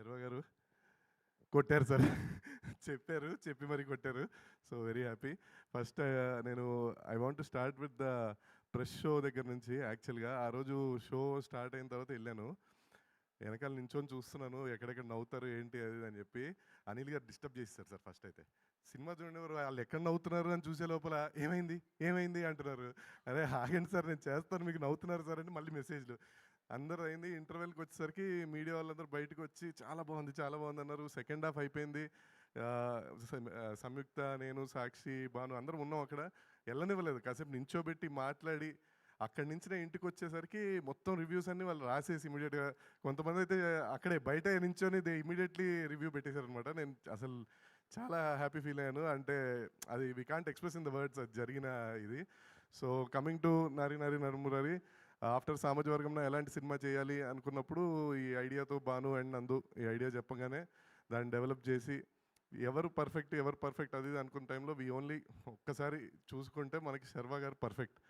శర్వ గారు కొట్టారు సార్. చెప్పారు, చెప్పి మరి కొట్టారు. So very happy. ఫస్ట్ నేను I want to start with the press show దగ్గర నుంచి. యాక్చువల్గా ఆ రోజు షో స్టార్ట్ అయిన తర్వాత వెళ్ళాను. వెనకాల నించొని చూస్తున్నాను ఎక్కడెక్కడ నవ్వుతారు ఏంటి అది ఇది అని చెప్పి అనిల్ గారు డిస్టర్బ్ చేస్తారు సార్. ఫస్ట్ అయితే సినిమా చూడండి వాళ్ళు ఎక్కడ నవ్వుతున్నారు అని చూసే లోపల ఏమైంది ఏమైంది అంటున్నారు. అరే ఆగండి సార్ నేను చేస్తాను, మీకు నవ్వుతున్నారు సార్ అంటే మళ్ళీ మెసేజ్లు. అందరూ అయింది. ఇంటర్వెల్కి వచ్చేసరికి మీడియా వాళ్ళందరూ బయటకు వచ్చి చాలా బాగుంది చాలా బాగుంది అన్నారు. సెకండ్ హాఫ్ అయిపోయింది. ఆ, సంయుక్త, నేను, సాక్షి, భాను అందరం ఉన్నాం అక్కడ. వెళ్ళనివ్వలేదు, కాసేపు నించోబెట్టి మాట్లాడి అక్కడి నుంచి నేను ఇంటికి వచ్చేసరికి మొత్తం రివ్యూస్ అన్ని వాళ్ళు రాసేసి ఇమీడియట్గా, కొంతమంది అయితే అక్కడే బయట నించొని ఇమీడియట్లీ రివ్యూ పెట్టేశారు అనమాట. నేను అసలు చాలా హ్యాపీ ఫీల్ అయ్యాను. అంటే అది we can't express in the words అది జరిగిన ఇది. So coming to Nari Nari నరమురారి, after సామాజికవర్గంలో ఎలాంటి సినిమా చేయాలి అనుకున్నప్పుడు ఈ ఐడియాతో భాను అండ్ నందు ఈ ఐడియా చెప్పగానే దాన్ని డెవలప్ చేసి ఎవరు పర్ఫెక్ట్ అది ఇది అనుకున్న టైంలో వి ఓన్లీ ఒక్కసారి చూసుకుంటే మనకి శర్వా గారు పర్ఫెక్ట్.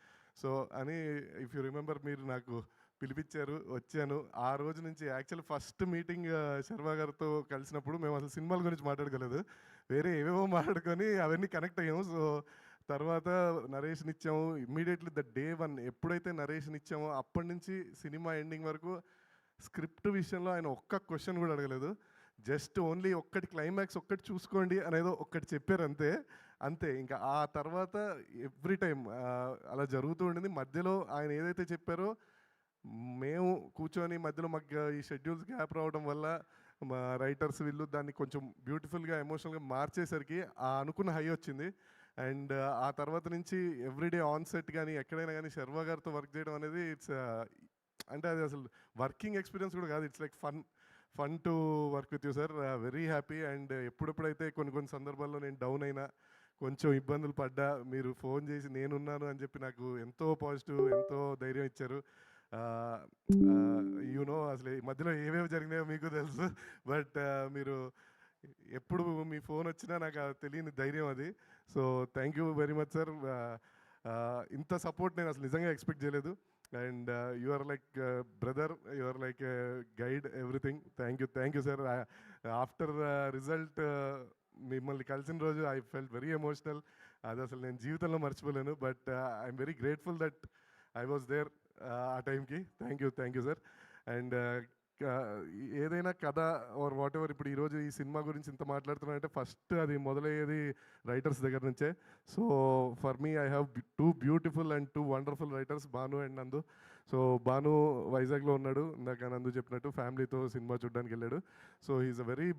సో అని ఇఫ్ యూ రిమెంబర్ మీరు నాకు పిలిపించారు, వచ్చాను. ఆ రోజు నుంచి యాక్చువల్ ఫస్ట్ మీటింగ్ శర్వా గారితో కలిసినప్పుడు మేము అసలు సినిమాల గురించి మాట్లాడుకోలేదు, వేరే ఏవేవో మాట్లాడుకొని అవన్నీ కనెక్ట్ అయ్యాము. సో తర్వాత నరేషన్ ఇచ్చాము. ఇమ్మీడియట్లీ ద డే వన్ ఎప్పుడైతే నరేషన్ ఇచ్చామో అప్పటి నుంచి సినిమా ఎండింగ్ వరకు స్క్రిప్ట్ విషయంలో ఆయన ఒక్క క్వశ్చన్ కూడా అడగలేదు. జస్ట్ ఓన్లీ ఒక్కటి క్లైమాక్స్ ఒక్కటి చూసుకోండి అనేదో ఒక్కటి చెప్పారు అంతే. అంతే ఇంకా ఆ తర్వాత ఎవ్రీ టైం అలా జరుగుతూ ఉండింది. మధ్యలో ఆయన ఏదైతే చెప్పారో మేము కూర్చొని మధ్యలో మాకు ఈ షెడ్యూల్స్ గ్యాప్ రావడం వల్ల మా రైటర్స్ వీళ్ళు దాన్ని కొంచెం బ్యూటిఫుల్గా ఎమోషనల్గా మార్చేసరికి ఆ అనుకున్న హై వచ్చింది. అండ్ ఆ తర్వాత నుంచి ఎవ్రీడే ఆన్ సెట్ కానీ ఎక్కడైనా కానీ శర్వా గారితో వర్క్ చేయడం అనేది ఇట్స్ అంటే అది అసలు వర్కింగ్ ఎక్స్పీరియన్స్ కూడా కాదు, it's like fun to work with you sir. Very happy. And ఎప్పుడెప్పుడైతే కొన్ని సందర్భాల్లో నేను డౌన్ అయినా, కొంచెం ఇబ్బందులు పడ్డా, మీరు ఫోన్ చేసి నేనున్నాను అని చెప్పి నాకు ఎంతో పాజిటివ్, ఎంతో ధైర్యం ఇచ్చారు. యూనో అసలు ఈ మధ్యలో ఏవేవి జరిగినాయో మీకు తెలుసు. బట్ మీరు ఎప్పుడు మీ ఫోన్ వచ్చినా నాకు తెలియని ధైర్యం అది. So thank you very much sir. ఇంత సపోర్ట్ నేను అసలు నిజంగా ఎక్స్పెక్ట్ చేయలేదు. And you are like brother, you are like guide, everything. Thank you sir. After result మిమ్మల్ని కలిసిన రోజు ఐ ఫెల్ట్ వెరీ ఎమోషనల్. అది అసలు నేను జీవితంలో మర్చిపోలేను. But I'm very grateful that I was there ఆ టైంకి. Thank you sir. అండ్ ఏదైనా కథ ఆర్ వాట్ ఎవర్, ఇప్పుడు ఈరోజు ఈ సినిమా గురించి ఇంత మాట్లాడుతున్నానంటే ఫస్ట్ అది మొదలయ్యేది రైటర్స్ దగ్గర నుంచే. So for me I have two beautiful and two wonderful writers, Bhanu and Nandu. So Bhanu వైజాగ్లో ఉన్నాడు, ఇందాక నందు చెప్పినట్టు ఫ్యామిలీతో సినిమా చూడడానికి వెళ్ళాడు. So he's a very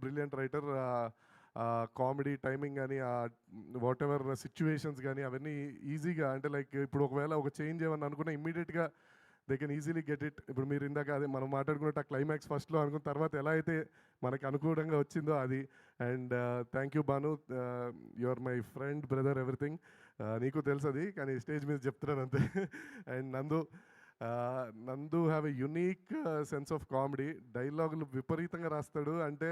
brilliant writer. Comedy timing కానీ, వాట్ ఎవర్ సిచ్యువేషన్స్ కానీ అవన్నీ ఈజీగా, అంటే లైక్ ఇప్పుడు ఒకవేళ ఒక చేంజ్ ఏమన్నా అనుకున్నా ఇమ్మీడియట్గా they can easily get it. ఇప్పుడు మీరు ఇందాక అదే మనం మాట్లాడుకున్నట్టు ఆ క్లైమాక్స్ ఫస్ట్లో అనుకున్న తర్వాత ఎలా అయితే మనకు అనుకూలంగా వచ్చిందో అది. And thank you Bhanu, you are my friend, brother, everything. నీకు తెలుసు అది, కానీ స్టేజ్ మీద చెప్తున్నాను అంతే. అండ్ నందు have a unique sense of comedy. డైలాగులు విపరీతంగా రాస్తాడు. అంటే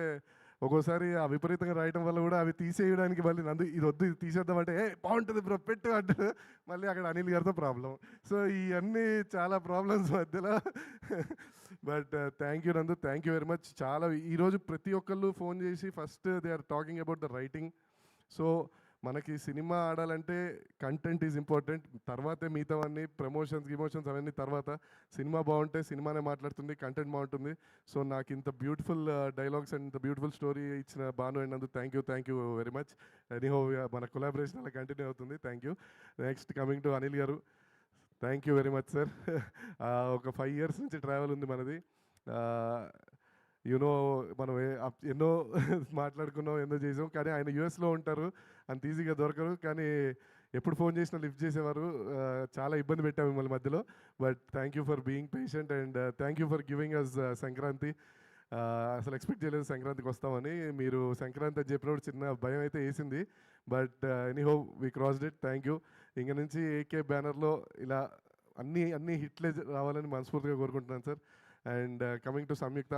ఒక్కోసారి ఆ విపరీతంగా రాయటం వల్ల కూడా అవి తీసేయడానికి మళ్ళీ నందు ఇది వద్దు ఇది తీసేద్దామంటే ఏ బాగుంటుంది బ్రో పెట్టు అంటారు. మళ్ళీ అక్కడ అనిల్ గారితో ప్రాబ్లం. సో ఇవన్నీ చాలా ప్రాబ్లమ్స్ మధ్యలో. But thank you Nandu, thank you very much. చాలా ఈరోజు ప్రతి ఒక్కళ్ళు ఫోన్ చేసి first they are talking about the writing. So మనకి సినిమా ఆడాలంటే కంటెంట్ ఈజ్ ఇంపార్టెంట్, తర్వాతే మిగతావన్నీ గిమోషన్స్ అవన్నీ తర్వాత. సినిమా బాగుంటే సినిమానే మాట్లాడుతుంది, కంటెంట్ బాగుంటుంది. సో నాకు ఇంత బ్యూటిఫుల్ డైలాగ్స్ అండ్ ఇంత బ్యూటిఫుల్ స్టోరీ ఇచ్చిన Bhanu and Nandu thank you very much. Anyhow మన కొలాబరేషన్ అలా కంటిన్యూ అవుతుంది. Thank you. Next coming to Anil garu, thank you very much sir. ఒక 5 years నుంచి ట్రావెల్ ఉంది మనది. యూనో మనం ఎన్నో మాట్లాడుకున్నాం, ఎన్నో చేసాం, కానీ ఆయన యూఎస్లో ఉంటారు, అంత ఈజీగా దొరకరు. కానీ ఎప్పుడు ఫోన్ చేసినా లిఫ్ట్ చేసేవారు. చాలా ఇబ్బంది పెట్టాము మిమ్మల్ని మధ్యలో. But thank you for being patient and thank you for giving us Sankranti. అసలు ఎక్స్పెక్ట్ చేయలేదు సంక్రాంతికి వస్తామని. మీరు సంక్రాంతి అని చెప్పినప్పుడు చిన్న భయం అయితే వేసింది. But anyhow we crossed it. Thank you. ఇంక నుంచి ఏకే బ్యానర్లో ఇలా అన్ని హిట్లే రావాలని మనస్ఫూర్తిగా కోరుకుంటున్నాను sir. And coming to Samyuktha,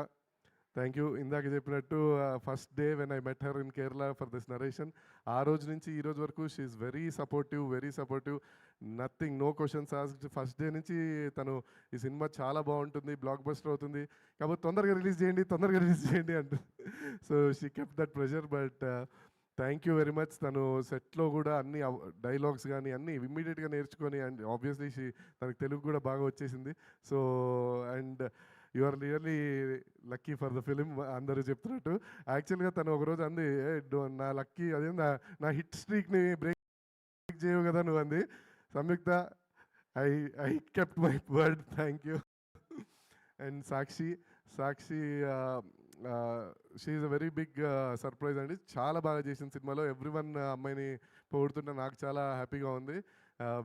thank you. ఇందాక చెప్పినట్టు first day when I met her in Kerala for this narration, ఆ రోజు నుంచి ఈ రోజు వరకు she is very supportive. Nothing, no questions asked. First day నుంచి తను ఈ సినిమా చాలా బాగుంటుంది, బ్లాక్ బస్టర్ అవుతుంది, కాబట్టి తొందరగా రిలీజ్ చేయండి అంటుంది. So she kept that pressure. But thank you very much. తను సెట్లో కూడా అన్ని డైలాగ్స్ కానీ అన్నీ ఇమ్మీడియట్గా నేర్చుకొని, అండ్ ఆబ్వియస్లీ తనకు తెలుగు కూడా బాగా వచ్చేసింది. So and you are really lucky for the film అందరూ చెప్తున్నట్టు. యాక్చువల్గా తను ఒకరోజు అంది, నా లక్కీ అదే నా హిట్ స్ట్రీక్ని బ్రేక్ చేయవు కదా నువ్వు అంది. Samyuktha, I kept my word, thank you. And Sakshi she is a very big surprise అండి. చాలా బాగా చేసిన సినిమాలో. ఎవ్రీవన్ అమ్మాయిని పొగుడుతుంటే నాకు చాలా హ్యాపీగా ఉంది.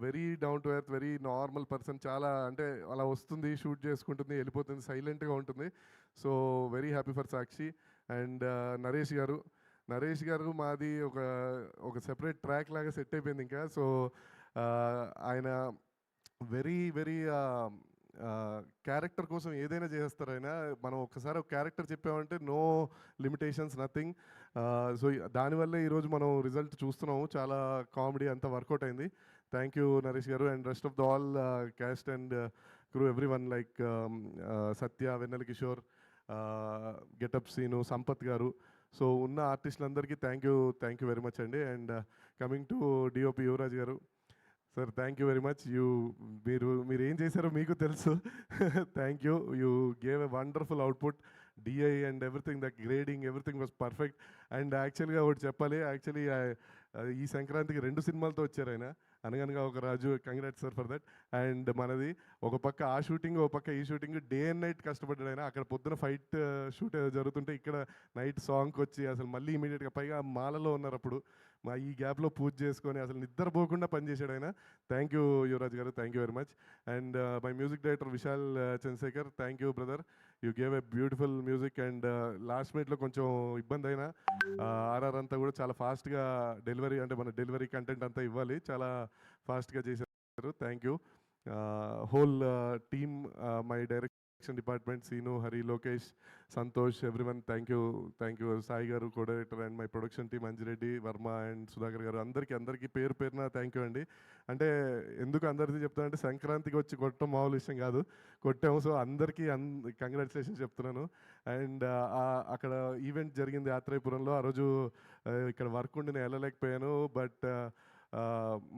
Very down to earth, very normal person. చాలా అంటే అలా వస్తుంది, షూట్ చేసుకుంటుంది, వెళ్ళిపోతుంది, సైలెంట్గా ఉంటుంది. So very happy for Sakshi. And Naresh గారు మాది ఒక సెపరేట్ ట్రాక్ లాగా సెట్ అయిపోయింది ఇంకా. సో ఆయన వెరీ క్యారెక్టర్ కోసం ఏదైనా చేస్తారు ఆయన. మనం ఒక్కసారి ఒక క్యారెక్టర్ చెప్పామంటే నో లిమిటేషన్స్, నథింగ్. సో దానివల్లే ఈరోజు మనం రిజల్ట్ చూస్తున్నాము. చాలా కామెడీ అంతా వర్కౌట్ అయింది. Thank you Naresh garu. And rest of the all cast and crew, everyone like Satya, Vennela Kishore, Getup Seenu, Sampath garu. So ఉన్న ఆర్టిస్టులందరికీ థ్యాంక్ యూ వెరీ మచ్ అండి. And coming to DOP Yuvaraj garu, sir thank you very much. మీరు ఏం చేశారో మీకు తెలుసు. Thank you. You gave a wonderful output. DI and everything, the grading, everything was perfect. And యాక్చువల్గా ఒకటి చెప్పాలి, యాక్చువల్లీ ఈ సంక్రాంతికి 2 సినిమాలతో వచ్చారు ఆయన. Anaganaga Oka Raju, congrats sir for that. And మనది ఒక పక్క ఆ షూటింగ్, ఒక పక్క ఈ షూటింగ్, డే అండ్ నైట్ కష్టపడ్డాడు ఆయన. అక్కడ పొద్దున ఫైట్ షూట్ జరుగుతుంటే ఇక్కడ నైట్ సాంగ్కి వచ్చి అసలు మళ్ళీ ఇమీడియట్గా, పైగా మాలలో ఉన్నారు అప్పుడు, ఈ గ్యాప్లో పూజ చేసుకొని అసలు నిద్రపోకుండా పనిచేశాడు ఆయన. థ్యాంక్ యూ యువరాజ్ గారు, thank you very much. And my music director Vishal Chandrashekhar, thank you brother. You gave a beautiful music. And last మినిట్లో కొంచెం ఇబ్బంది అయినా ఆర్ఆర్ అంతా కూడా చాలా ఫాస్ట్గా డెలివరీ, అంటే మన డెలివరీ కంటెంట్ అంతా ఇవ్వాలి, చాలా ఫాస్ట్గా చేశారు. Thank you. Whole team, my direction department, Seenu, Hari, Lokesh, Santosh, everyone, thank you. Sai garu co director, and my production team Anjireddy, Varma and Sudhakar garu, అందరికీ పేరున థ్యాంక్ యూ అండి. అంటే ఎందుకు అందరికీ చెప్తానంటే, సంక్రాంతికి వచ్చి కొట్టడం మామూలు విషయం కాదు, కొట్టాము. సో అందరికీ కంగ్రాచులేషన్స్ చెప్తున్నాను. అండ్ అక్కడ ఈవెంట్ జరిగింది ఆత్రేయపురంలో. ఆ రోజు ఇక్కడ వర్క్ ఉండి నేను వెళ్ళలేకపోయాను. బట్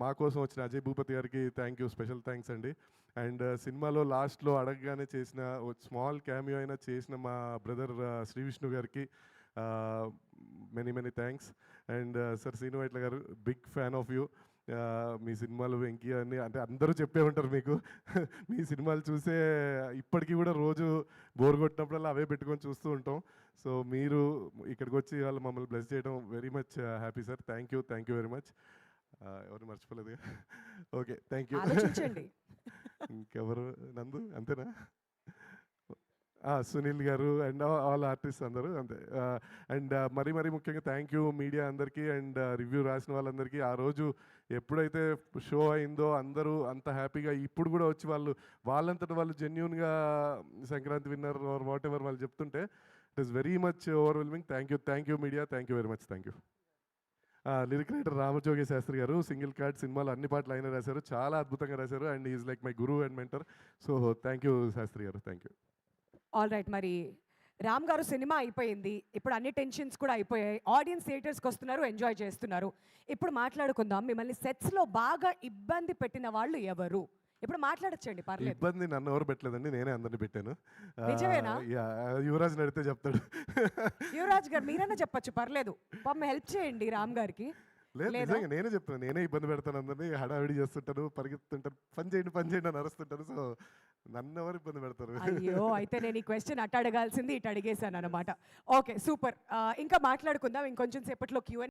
మా కోసం వచ్చిన అజయ్ భూపతి గారికి థ్యాంక్ యూ, స్పెషల్ థ్యాంక్స్ అండి. అండ్ సినిమాలో లాస్ట్లో అడగగానే చేసిన స్మాల్ క్యామియో అయినా చేసిన మా బ్రదర్ శ్రీ విష్ణు గారికి many thanks. And sir Srinu Vaitla గారు, బిగ్ ఫ్యాన్ ఆఫ్ యూ. మీ సినిమాలు వెంకీ అని అంటే అందరూ చెప్పే ఉంటారు మీకు. మీ సినిమాలు చూసే ఇప్పటికీ కూడా రోజు బోర్ కొట్టినప్పుడల్లా అవే పెట్టుకొని చూస్తూ ఉంటాం. సో మీరు ఇక్కడికి వచ్చి వాళ్ళు మమ్మల్ని బ్లెస్ చేయడం very much happy sir. Thank you very much. ఎవరు మర్చిపోలేదు. Okay, thank you. ఇంకెవరు, నందు అంతేనా? సునీల్ గారు అండ్ ఆల్ ఆర్టిస్ట్ అందరూ అంతే. అండ్ మరీ ముఖ్యంగా థ్యాంక్ యూ మీడియా అందరికీ అండ్ రివ్యూ రాసిన వాళ్ళందరికీ. ఆ రోజు ఎప్పుడైతే షో అయిందో అందరూ అంత హ్యాపీగా, ఇప్పుడు కూడా వచ్చి వాళ్ళంతటా వాళ్ళు జెన్యూన్గా Sankranti winner or whatever వాళ్ళు చెప్తుంటే it is very much overwhelming. Thank you media, thank you very much. Thank you. Lyric writer Ramajogi Sastry గారు, సింగిల్ కార్డ్ సినిమాలో అన్ని పాటలు ఆయన రాశారు, చాలా అద్భుతంగా రాశారు. And is like my guru and mentor. So thank you Sastry గారు, థ్యాంక్ యూ. ఆల్ రైట్, మరి రామ్ గారు సినిమా అయిపోయింది, ఇప్పుడు అన్ని టెన్షన్స్ కూడా అయిపోయాయి, ఆడియన్స్ థియేటర్స్కి వస్తున్నారు, ఎంజాయ్ చేస్తున్నారు. ఇప్పుడు మాట్లాడుకుందాం, మిమ్మల్ని సెట్స్లో బాగా ఇబ్బంది పెట్టిన వాళ్ళు ఎవరు? ఇప్పుడు మాట్లాడచ్చండి, పర్లేదు. ఇబ్బంది నన్ను ఎవరు పెట్టలేదండి, నేనే అందరిని పెట్టాను. నిజమేనా? యువరాజ్ నడితే చెప్తాడు. యువరాజ్ గారు మీరైనా చెప్పచ్చు, పర్లేదు, పాపం హెల్ప్ చేయండి రామ్ గారికి. లేదు, నిజంగా నేనే చెప్తాను, నేనే ఇబ్బంది పెడతాను అందరినీ, హడావిడి చేస్తుంటాను, పరిగెత్తుంటాను, పని చేయండి అని అరుస్తుంటాను. సో నన్ను ఎవరు ఇబ్బంది పెడతారు? అయ్యో, అయితే నేను ఈ క్వశ్చన్ అటు అడగాల్సింది ఇటు అడిగేశాను అనమాట. Okay, super. ఇంకా మాట్లాడుకుందాం ఇంకొంచెం సేపట్లో Q&A.